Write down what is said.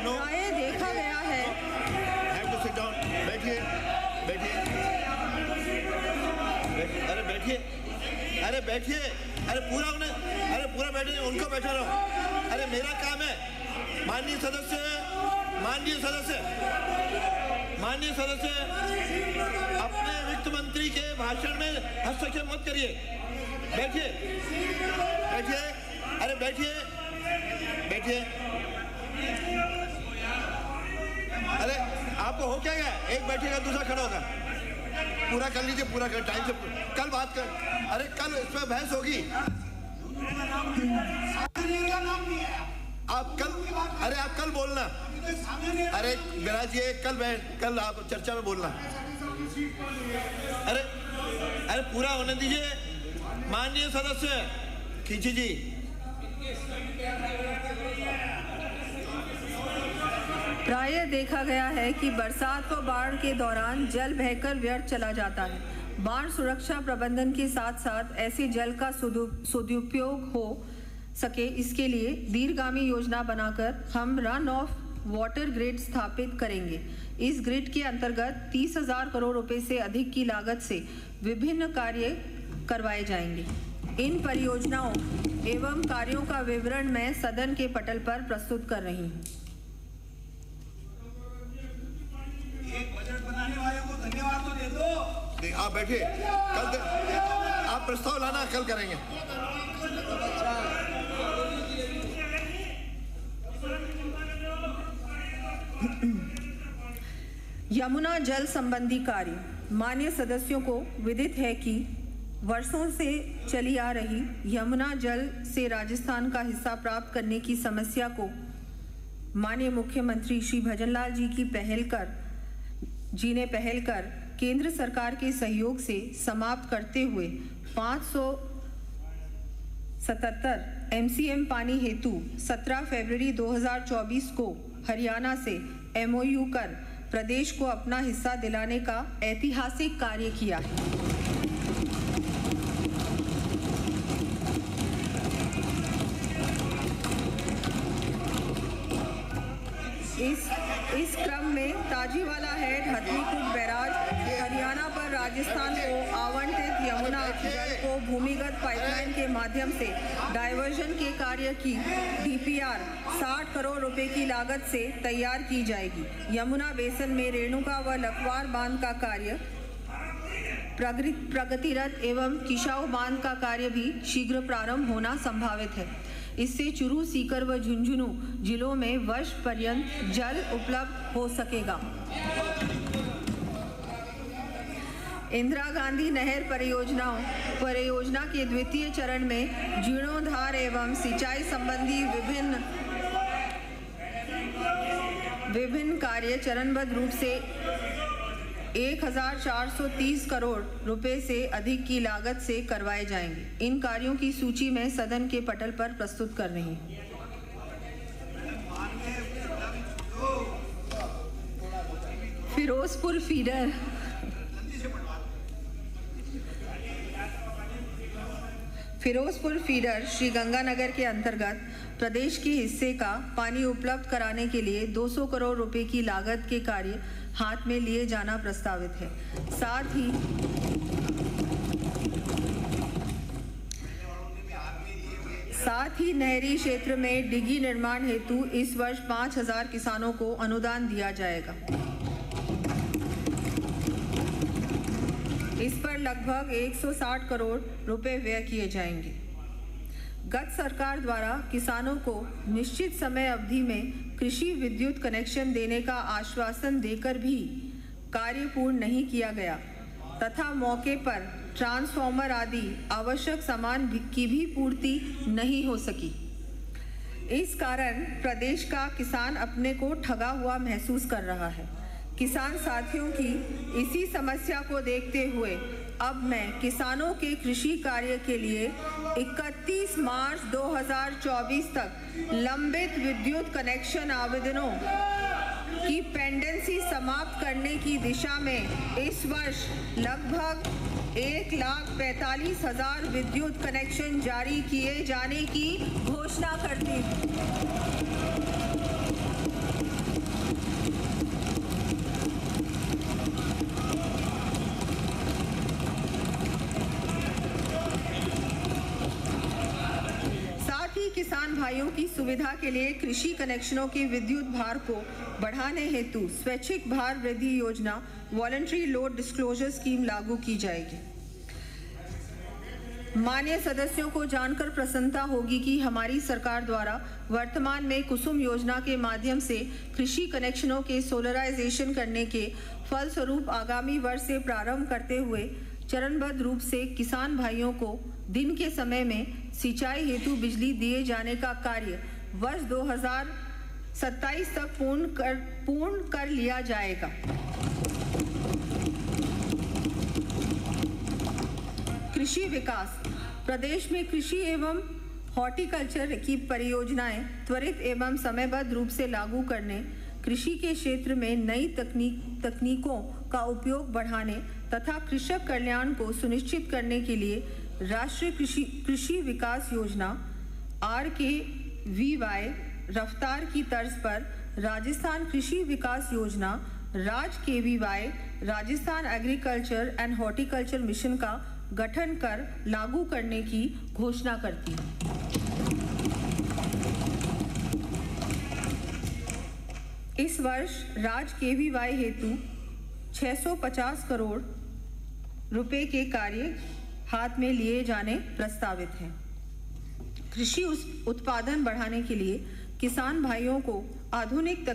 No. प्रायः देखा गया है। Have to sit down. बैठिए, बैठिए, अरे बैठिए, अरे बैठिए, अरे पूरा बैठे, उनको बैठा रहो। अरे मेरा काम है। माननीय सदस्य, अपने वित्त मंत्री के भाषण में हस्तक्षेप मत करिए। बैठिए, अरे बैठिए, अरे आपको हो क्या गया? एक बैठेगा दूसरा खड़ा होगा। पूरा कर लीजिए, पूरा कर, टाइम से कल बात कर। अरे कल इस पर बहस होगी। आप कल बोलना। अरे विराज जी, कल आप चर्चा में बोलना। अरे पूरा होने दीजिए। माननीय सदस्य खींची जी। प्रायः देखा गया है कि बरसात व बाढ़ के दौरान जल बहकर व्यर्थ चला जाता है। बाढ़ सुरक्षा प्रबंधन के साथ साथ ऐसे जल का सदुपयोग हो सके, इसके लिए दीर्घगामी योजना बनाकर हम रन ऑफ वाटर ग्रिड स्थापित करेंगे। इस ग्रिड के अंतर्गत 30,000 करोड़ रुपए से अधिक की लागत से विभिन्न कार्य करवाए जाएंगे। इन परियोजनाओं एवं कार्यों का विवरण मैं सदन के पटल पर प्रस्तुत कर रही हूँ। एक बजट बनाने वाले को धन्यवाद तो दे दो। आप बैठिए, कल आप प्रस्ताव लाना, कल करेंगे। यमुना जल संबंधी कार्य। मान्य सदस्यों को विदित है कि वर्षों से चली आ रही यमुना जल से राजस्थान का हिस्सा प्राप्त करने की समस्या को माननीय मुख्यमंत्री श्री भजनलाल जी ने पहल कर केंद्र सरकार के सहयोग से समाप्त करते हुए 577 MCM पानी हेतु 17 फरवरी 2024 को हरियाणा से MOU कर प्रदेश को अपना हिस्सा दिलाने का ऐतिहासिक कार्य किया है। इस क्रम में ताजीवाला हेड हथनीकुंड बैराज हरियाणा पर राजस्थान को आवंटित यमुना जल को भूमिगत पाइपलाइन के माध्यम से डायवर्जन के कार्य की DPR 60 करोड़ रुपए की लागत से तैयार की जाएगी। यमुना बेसिन में रेणुका व लखवार बांध का कार्य प्रगतिरत एवं किशाऊ बांध का कार्य भी शीघ्र प्रारंभ होना संभावित है। इससे चूरू, सीकर व झुंझुनू जिलों में वर्ष पर्यंत जल उपलब्ध हो सकेगा। इंदिरा गांधी नहर परियोजना के द्वितीय चरण में जीर्णोद्धार एवं सिंचाई संबंधी विभिन्न कार्य चरणबद्ध रूप से 1430 करोड़ रुपए से अधिक की लागत से करवाए जाएंगे। इन कार्यों की सूची मैं सदन के पटल पर प्रस्तुत कर रही हूँ। फिरोजपुर फीडर श्री गंगानगर के अंतर्गत प्रदेश के हिस्से का पानी उपलब्ध कराने के लिए 200 करोड़ रुपए की लागत के कार्य हाथ में लिए जाना प्रस्तावित है। साथ ही नहरी क्षेत्र में डिगी निर्माण हेतु इस वर्ष 5,000 किसानों को अनुदान दिया जाएगा। इस पर लगभग 160 करोड़ रुपए व्यय किए जाएंगे। गत सरकार द्वारा किसानों को निश्चित समय अवधि में कृषि विद्युत कनेक्शन देने का आश्वासन देकर भी कार्य पूर्ण नहीं किया गया तथा मौके पर ट्रांसफार्मर आदि आवश्यक सामान की भी पूर्ति नहीं हो सकी। इस कारण प्रदेश का किसान अपने को ठगा हुआ महसूस कर रहा है। किसान साथियों की इसी समस्या को देखते हुए अब मैं किसानों के कृषि कार्य के लिए 31 मार्च 2024 तक लंबित विद्युत कनेक्शन आवेदनों की पेंडेंसी समाप्त करने की दिशा में इस वर्ष लगभग 1,45,000 विद्युत कनेक्शन जारी किए जाने की घोषणा करती हूँ। की सुविधा के लिए कृषि कनेक्शनों के विद्युत भार को बढ़ाने हेतु स्वैच्छिक भार वृद्धि योजना वॉलंटरी लोड डिस्क्लोजर स्कीम लागू की जाएगी। माननीय सदस्यों को जानकर प्रसन्नता होगी कि हमारी सरकार द्वारा वर्तमान में कुसुम योजना के माध्यम से कृषि कनेक्शनों के सोलराइजेशन करने के फलस्वरूप आगामी वर्ष से प्रारंभ करते हुए चरणबद्ध रूप से किसान भाइयों को दिन के समय में सिंचाई हेतु बिजली दिए जाने का कार्य वर्ष 2027 तक पूर्ण कर लिया जाएगा। कृषि विकास। प्रदेश में कृषि एवं हॉर्टिकल्चर की परियोजनाएं त्वरित एवं समयबद्ध रूप से लागू करने, कृषि के क्षेत्र में नई तकनीकों का उपयोग बढ़ाने तथा कृषक कल्याण को सुनिश्चित करने के लिए राष्ट्रीय कृषि विकास योजना RKVY रफ्तार की तर्ज पर राजस्थान कृषि विकास योजना RAJ-KVY Rajasthan agriculture and horticulture mission का गठन कर लागू करने की घोषणा करती है। इस वर्ष RAJ-KVY हेतु 650 करोड़ रुपए के कार्य हाथ में लिए जाने प्रस्तावित हैं। कृषि उत्पादन बढ़ाने के लिए किसान भाइयों को आधुनिक